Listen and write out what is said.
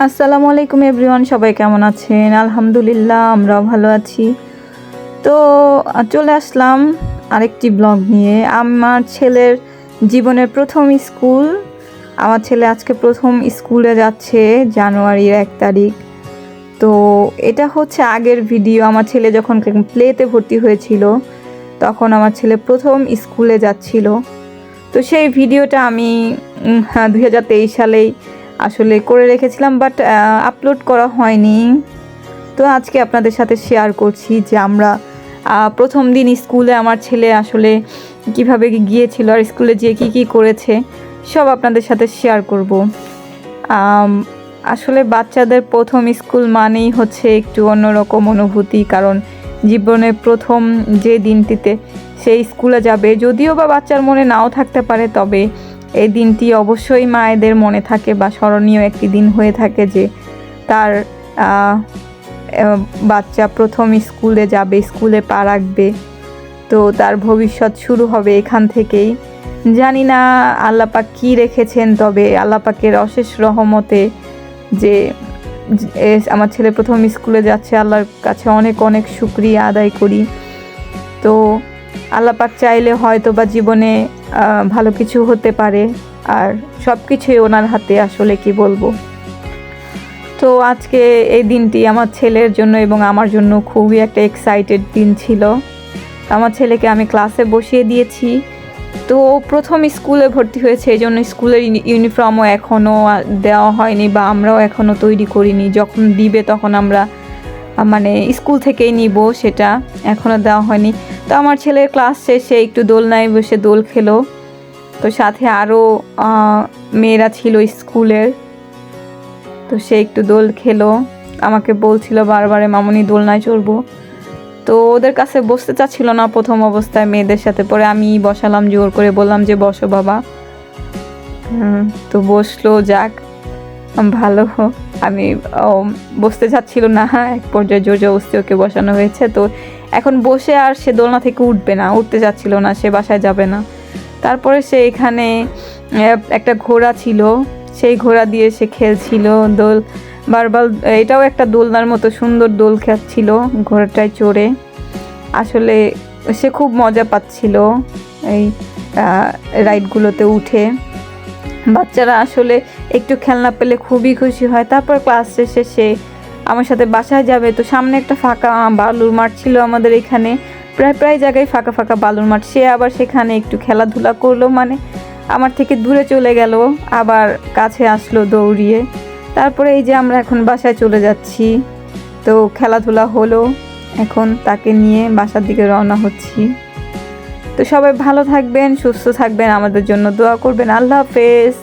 আসসালামু আলাইকুম এভরিওয়ান, সবাই কেমন আছেন? আলহামদুলিল্লাহ, আমরাও ভালো আছি। তো চলে আসলাম আরেকটি ব্লগ নিয়ে। আমার ছেলের জীবনের প্রথম স্কুল। আমার ছেলে আজকে প্রথম স্কুলে যাচ্ছে, জানুয়ারির 1 তারিখ। তো এটা হচ্ছে আগের ভিডিও। আমার ছেলে যখন প্লেতে ভর্তি হয়েছিল তখন আমার ছেলে প্রথম স্কুলে যাচ্ছিল। তো সেই ভিডিওটা আমি 2023 সালেই আসলে করে রেখেছিলাম, বাট আপলোড করা হয়নি। তো আজকে আপনাদের সাথে শেয়ার করছি যে আমরা প্রথম দিন স্কুলে আমার ছেলে আসলে কিভাবে গিয়েছিল আর স্কুলে যেয়ে কী করেছে সব আপনাদের সাথে শেয়ার করব। আসলে বাচ্চাদের প্রথম স্কুল মানেই হচ্ছে একটু অন্যরকম অনুভূতি, কারণ জীবনের প্রথম যে দিনটিতে সেই স্কুলে যাবে, যদিও বা বাচ্চার মনে নাও থাকতে পারে, তবে এই দিনটি অবশ্যই মায়েদের মনে থাকে বা স্মরণীয় একটি দিন হয়ে থাকে যে তার বাচ্চা প্রথম স্কুলে যাবে, স্কুলে পা রাখবে। তো তার ভবিষ্যৎ শুরু হবে এখান থেকেই। জানি না আল্লাহ পাক কী রেখেছেন, তবে আল্লাহ পাকের অশেষ রহমতে যে আমার ছেলে প্রথম স্কুলে যাচ্ছে, আল্লাহর কাছে অনেক অনেক শুকরিয়া আদায় করি। তো আল্লাহ পাক চাইলে হয়তো বা জীবনে ভালো কিছু হতে পারে, আর সব কিছুই ওনার হাতে, আসলে কি বলবো। তো আজকে এই দিনটি আমার ছেলের জন্য এবং আমার জন্য খুবই একটা এক্সাইটেড দিন ছিল। আমার ছেলেকে আমি ক্লাসে বসিয়ে দিয়েছি। তো প্রথম স্কুলে ভর্তি হয়েছে, এই জন্য স্কুলের ইউনিফর্মও এখনও দেওয়া হয়নি বা আমরাও এখনও তৈরি করিনি। যখন দিবে তখন আমরা মানে স্কুল থেকেই নিব, সেটা এখনও দেওয়া হয়নি। তো আমার ছেলের ক্লাস শেষে একটু দোলনায় বসে দোল খেলো। তো সাথে আরও মেয়েরা ছিল স্কুলের, তো সে একটু দোল খেলো। আমাকে বলছিল বারবারে, মামুনি দোলনায় চড়বো। তো ওদের কাছে বসতে চাচ্ছিল না প্রথম অবস্থায় মেয়েদের সাথে, পরে আমি বসালাম, জোর করে বললাম যে বসো বাবা। তো বসলো, যাক ভালো। আমি বসতে চাচ্ছিল না, এক পর্যায়ে জোর জবরদস্তি ওকে বসানো হয়েছে। তো এখন বসে আর সে দোলনা থেকে উঠতে চাচ্ছিল না, সে বাসায় যাবে না। তারপরে সে এখানে একটা ঘোড়া ছিল, সেই ঘোড়া দিয়ে সে খেলছিল, দোল বারবার। এটাও একটা দোলনার মতো সুন্দর দোল খাচ্ছিল ঘোড়াটায় চড়ে। আসলে সে খুব মজা পাচ্ছিল এই রাইডগুলোতে উঠে। বাচ্চারা আসলে একটু খেলনা পেলে খুবই খুশি হয়। তারপর ক্লাস শেষে সে আমার সাথে বাসায় যাবে। তো সামনে একটা ফাঁকা বালুর মাঠ ছিল আমাদের এখানে, প্রায় জায়গায় ফাঁকা ফাঁকা বালুর মাঠ। সে আবার সেখানে একটু খেলাধুলা করলো, মানে আমার থেকে দূরে চলে গেল, আবার কাছে আসলো দৌড়িয়ে। তারপরে এই যে আমরা এখন বাসায় চলে যাচ্ছি। তো খেলাধুলা হলো, এখন তাকে নিয়ে বাসার দিকে রওনা হচ্ছি। তো সবাই ভালো থাকবেন, সুস্থ থাকবেন, আমাদের জন্য দোয়া করবেন। আল্লাহ হাফেজ।